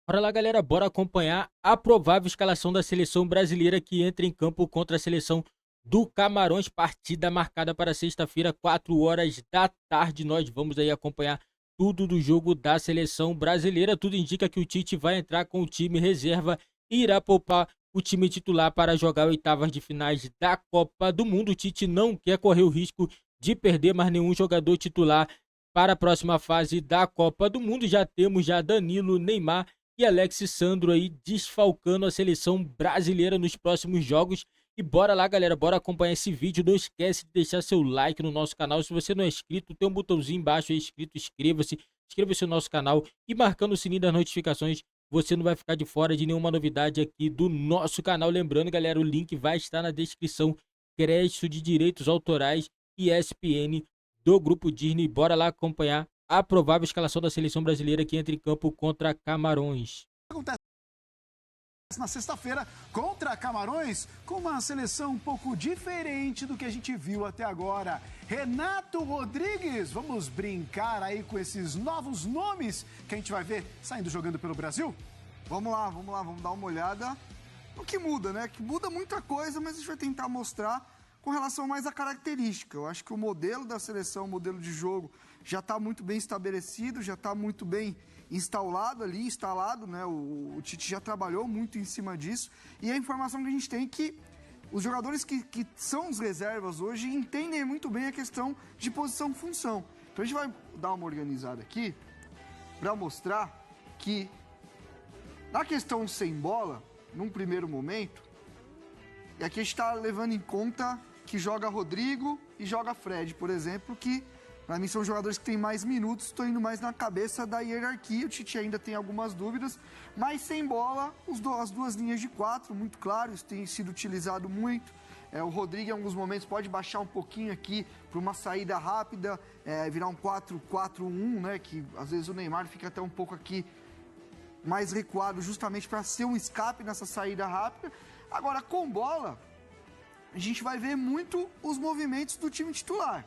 Bora lá, galera, bora acompanhar a provável escalação da seleção brasileira que entra em campo contra a seleção do Camarões, partida marcada para sexta-feira, 4 horas da tarde. Nós vamos aí acompanhar tudo do jogo da seleção brasileira. Tudo indica que o Tite vai entrar com o time reserva e irá poupar o time titular para jogar oitavas de finais da Copa do Mundo. O Tite não quer correr o risco de perder mais nenhum jogador titular para a próxima fase da Copa do Mundo. Já temos Danilo, Neymar e Alexis Sandro aí desfalcando a seleção brasileira nos próximos jogos. E bora lá, galera, bora acompanhar esse vídeo. Não esquece de deixar seu like no nosso canal. Se você não é inscrito, tem um botãozinho embaixo aí escrito inscreva-se. Inscreva-se no nosso canal e marcando o sininho das notificações. Você não vai ficar de fora de nenhuma novidade aqui do nosso canal. Lembrando, galera, o link vai estar na descrição. Crédito de direitos autorais e ESPN do Grupo Disney. Bora lá acompanhar a provável escalação da seleção brasileira que entra em campo contra Camarões. Acontece na sexta-feira contra Camarões, com uma seleção um pouco diferente do que a gente viu até agora. Renato Rodrigues, vamos brincar aí com esses novos nomes que a gente vai ver saindo jogando pelo Brasil? Vamos lá, vamos dar uma olhada no que muda, né? Que muda muita coisa, mas a gente vai tentar mostrar com relação mais à característica. Eu acho que o modelo da seleção, o modelo de jogo, já está muito bem estabelecido, já está muito bem instalado, né? O Tite já trabalhou muito em cima disso. E a informação que a gente tem é que os jogadores que são os reservas hoje entendem muito bem a questão de posição-função. Então a gente vai dar uma organizada aqui para mostrar que na questão sem bola, num primeiro momento, e aqui a gente está levando em conta que joga Rodrigo e joga Fred, por exemplo, que para mim são jogadores que têm mais minutos, estou indo mais na cabeça da hierarquia, o Tite ainda tem algumas dúvidas, mas sem bola, as duas linhas de 4, muito claro, isso tem sido utilizado muito. O Rodrigo em alguns momentos pode baixar um pouquinho aqui para uma saída rápida, virar um 4-4-1, né, que às vezes o Neymar fica até um pouco aqui mais recuado justamente para ser um escape nessa saída rápida. Agora, com bola, a gente vai ver muito os movimentos do time titular.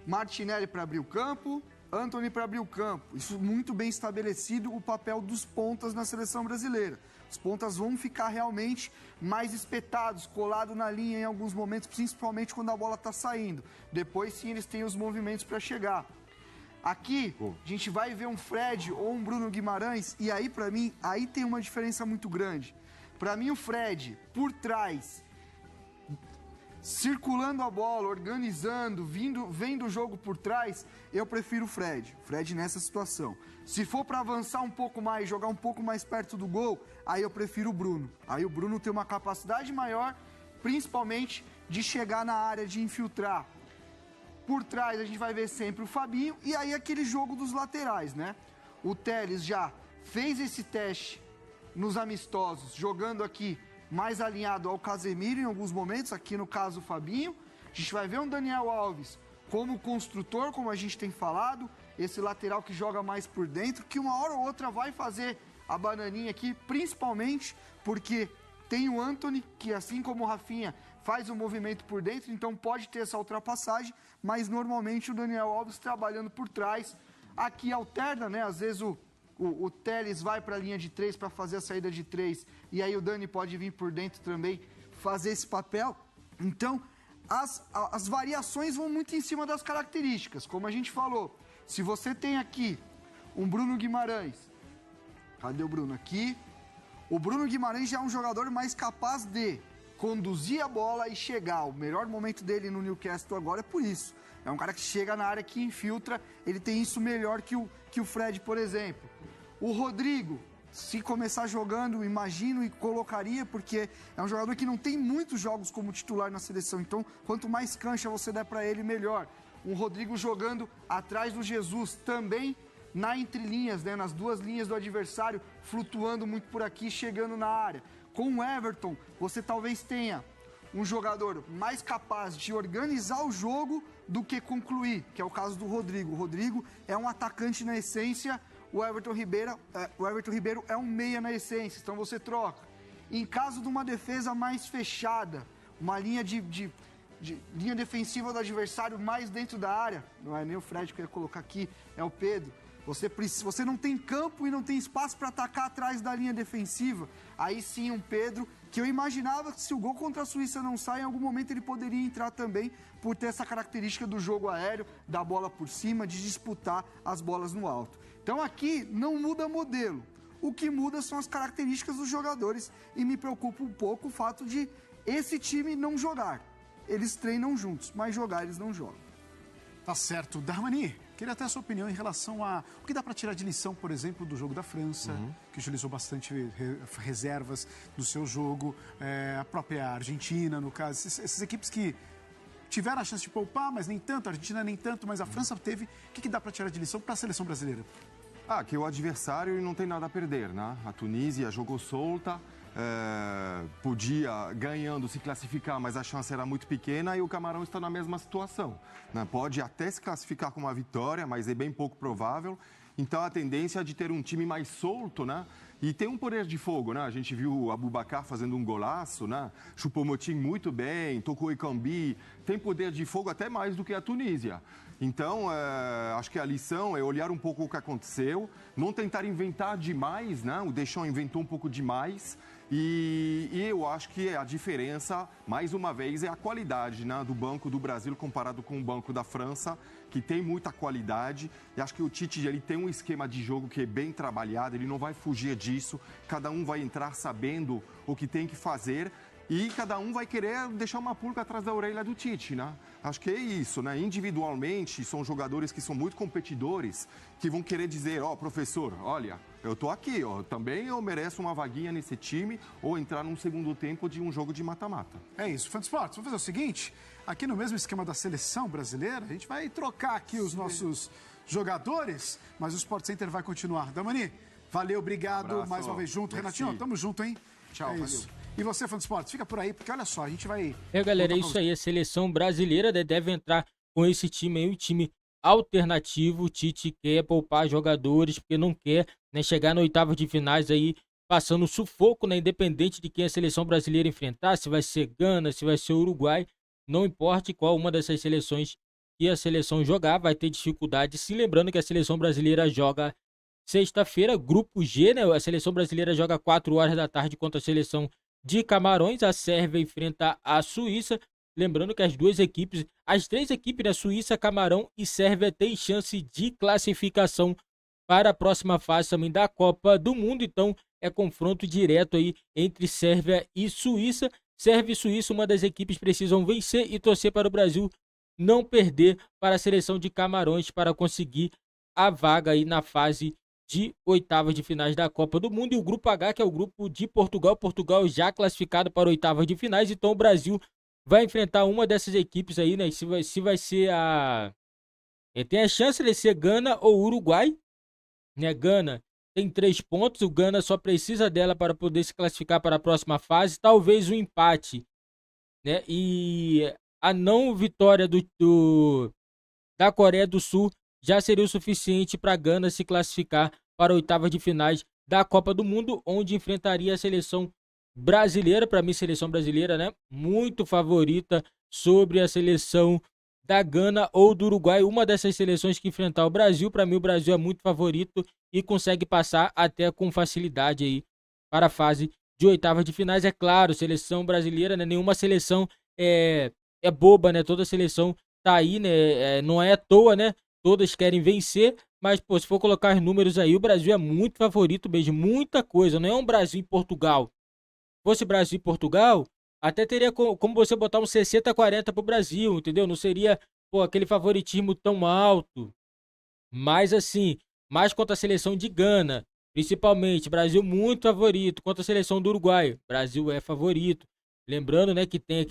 Martinelli para abrir o campo, Antony para abrir o campo. Isso muito bem estabelecido o papel dos pontas na seleção brasileira. Os pontas vão ficar realmente mais espetados, colados na linha em alguns momentos, principalmente quando a bola está saindo. Depois sim eles têm os movimentos para chegar. Aqui a gente vai ver um Fred ou um Bruno Guimarães e aí para mim, aí tem uma diferença muito grande. Para mim o Fred, por trás, circulando a bola, organizando, vendo o jogo por trás, eu prefiro o Fred. Fred nessa situação. Se for para avançar um pouco mais, jogar um pouco mais perto do gol, aí eu prefiro o Bruno. Aí o Bruno tem uma capacidade maior, principalmente de chegar na área, de infiltrar. Por trás a gente vai ver sempre o Fabinho e aí aquele jogo dos laterais, né? O Telles já fez esse teste nos amistosos, jogando aqui mais alinhado ao Casemiro em alguns momentos, aqui no caso o Fabinho. A gente vai ver um Daniel Alves como construtor, como a gente tem falado, esse lateral que joga mais por dentro, que uma hora ou outra vai fazer a bananinha aqui, principalmente porque tem o Antony, que assim como o Rafinha faz o movimento por dentro, então pode ter essa ultrapassagem, mas normalmente o Daniel Alves trabalhando por trás. Aqui alterna, né? Às vezes o Telles vai para a linha de 3 para fazer a saída de 3 e aí o Dani pode vir por dentro também fazer esse papel. Então, as variações vão muito em cima das características. Como a gente falou, se você tem aqui um Bruno Guimarães, cadê o Bruno? Aqui. O Bruno Guimarães já é um jogador mais capaz de conduzir a bola e chegar. O melhor momento dele no Newcastle agora é por isso. É um cara que chega na área, que infiltra, ele tem isso melhor que o Fred, por exemplo. O Rodrigo, se começar jogando, imagino e colocaria, porque é um jogador que não tem muitos jogos como titular na seleção, então quanto mais cancha você der para ele, melhor. O Rodrigo jogando atrás do Jesus, também na entrelinhas, né, nas duas linhas do adversário, flutuando muito por aqui, chegando na área. Com o Everton, você talvez tenha um jogador mais capaz de organizar o jogo do que concluir, que é o caso do Rodrigo. O Rodrigo é um atacante na essência, o Everton Ribeiro é um meia na essência, então você troca. Em caso de uma defesa mais fechada, uma linha linha defensiva do adversário mais dentro da área, não é nem o Fred que eu ia colocar aqui, é o Pedro. Você não tem campo e não tem espaço para atacar atrás da linha defensiva. Aí sim um Pedro, que eu imaginava que se o gol contra a Suíça não sai, em algum momento ele poderia entrar também, por ter essa característica do jogo aéreo, da bola por cima, de disputar as bolas no alto. Então aqui não muda modelo. O que muda são as características dos jogadores e me preocupa um pouco o fato de esse time não jogar. Eles treinam juntos, mas jogar eles não jogam. Tá certo. Darmani, queria ter a sua opinião em relação a o que dá para tirar de lição, por exemplo, do jogo da França, que utilizou bastante reservas do seu jogo, a própria Argentina, no caso, essas equipes que tiveram a chance de poupar, mas nem tanto, a Argentina nem tanto, mas a França teve. O que dá para tirar de lição para a seleção brasileira? Que o adversário não tem nada a perder, né? A Tunísia jogou solta, podia ganhando se classificar, mas a chance era muito pequena e o Camarão está na mesma situação, né? Pode até se classificar com uma vitória, mas é bem pouco provável. Então a tendência é de ter um time mais solto, né? E tem um poder de fogo, né? A gente viu o Aboubakar fazendo um golaço, né? Choupo-Moting muito bem, Toko Ekambi, tem poder de fogo até mais do que a Tunísia. Então, acho que a lição é olhar um pouco o que aconteceu, não tentar inventar demais, né? O Deschamps inventou um pouco demais e eu acho que a diferença, mais uma vez, é a qualidade, né, do Banco do Brasil comparado com o Banco da França, que tem muita qualidade. E acho que o Tite ele tem um esquema de jogo que é bem trabalhado, ele não vai fugir disso, cada um vai entrar sabendo o que tem que fazer. E cada um vai querer deixar uma pulga atrás da orelha do Tite, né? Acho que é isso, né? Individualmente, são jogadores que são muito competidores, que vão querer dizer, professor, olha, eu tô aqui, também eu mereço uma vaguinha nesse time ou entrar num segundo tempo de um jogo de mata-mata. É isso, Fã de Esportes, vamos fazer o seguinte, aqui no mesmo esquema da seleção brasileira, a gente vai trocar aqui os nossos jogadores, mas o Sport Center vai continuar. Damani, valeu, obrigado, mais uma vez junto. Merci. Renatinho, tamo junto, hein? Tchau, isso. E você, Fã de Esportes, fica por aí, porque olha só, a gente vai... Galera, é isso aí, a seleção brasileira deve entrar com esse time aí, um time alternativo. O Tite quer poupar jogadores, porque não quer, né, chegar na oitava de finais aí, passando sufoco, né, independente de quem a seleção brasileira enfrentar, se vai ser Gana, se vai ser Uruguai, não importa qual uma dessas seleções que a seleção jogar, vai ter dificuldade. Se lembrando que a seleção brasileira joga sexta-feira, grupo G, né, a seleção brasileira joga 4 horas da tarde contra a seleção de Camarões. A Sérvia enfrenta a Suíça. Lembrando que as três equipes da Suíça, Camarão e Sérvia têm chance de classificação para a próxima fase também da Copa do Mundo. Então é confronto direto aí entre Sérvia e Suíça. Sérvia e Suíça, uma das equipes precisam vencer e torcer para o Brasil não perder para a seleção de Camarões para conseguir a vaga aí na fase de oitavas de finais da Copa do Mundo. E o grupo H, que é o grupo de Portugal, Portugal já classificado para oitavas de finais, então o Brasil vai enfrentar uma dessas equipes aí, né? Se vai ser tem a chance de ser Gana ou Uruguai, né? Gana tem 3 pontos, o Gana só precisa dela para poder se classificar para a próxima fase, talvez um empate, né? E a não vitória da Coreia do Sul já seria o suficiente para Gana se classificar para a oitava de finais da Copa do Mundo, onde enfrentaria a seleção brasileira. Para mim, seleção brasileira, né, muito favorita sobre a seleção da Gana ou do Uruguai, uma dessas seleções que enfrentar o Brasil. Para mim, o Brasil é muito favorito e consegue passar até com facilidade aí para a fase de oitavas de finais. É claro, seleção brasileira, né, nenhuma seleção é boba, né? Toda seleção tá aí, né? Não é à toa, né? Todas querem vencer, mas, pô, se for colocar os números aí, o Brasil é muito favorito mesmo, muita coisa. Não é um Brasil e Portugal. Se fosse Brasil e Portugal, até teria como você botar um 60-40 pro Brasil, entendeu? Não seria, pô, aquele favoritismo tão alto. Mas, assim, mais contra a seleção de Gana, principalmente, Brasil muito favorito. Contra a seleção do Uruguai, Brasil é favorito. Lembrando, né, que tem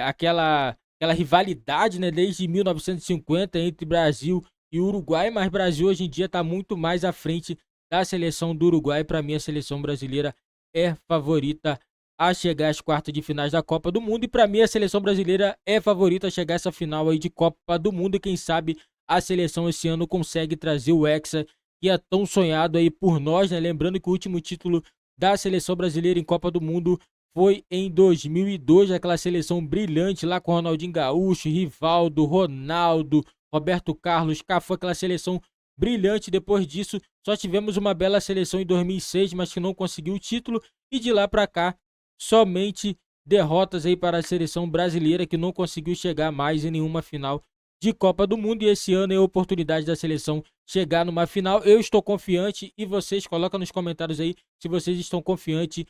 aquela rivalidade, né, desde 1950 entre Brasil e Uruguai, mas Brasil hoje em dia está muito mais à frente da seleção do Uruguai. Para mim, a seleção brasileira é favorita a chegar às quartas de finais da Copa do Mundo, e para mim a seleção brasileira é favorita a chegar a essa final aí de Copa do Mundo, e quem sabe a seleção esse ano consegue trazer o Hexa, que é tão sonhado aí por nós, né? Lembrando que o último título da seleção brasileira em Copa do Mundo foi em 2002, aquela seleção brilhante lá com Ronaldinho Gaúcho, Rivaldo, Ronaldo, Roberto Carlos, Cafu, aquela seleção brilhante. Depois disso, só tivemos uma bela seleção em 2006, mas que não conseguiu o título. E de lá para cá, somente derrotas aí para a seleção brasileira, que não conseguiu chegar mais em nenhuma final de Copa do Mundo. E esse ano é a oportunidade da seleção chegar numa final. Eu estou confiante, e vocês colocam nos comentários aí se vocês estão confiantes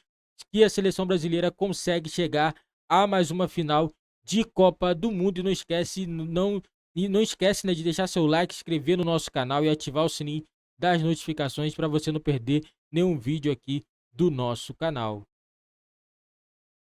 que a seleção brasileira consegue chegar a mais uma final de Copa do Mundo. E não esquece, né, de deixar seu like, inscrever no nosso canal e ativar o sininho das notificações para você não perder nenhum vídeo aqui do nosso canal.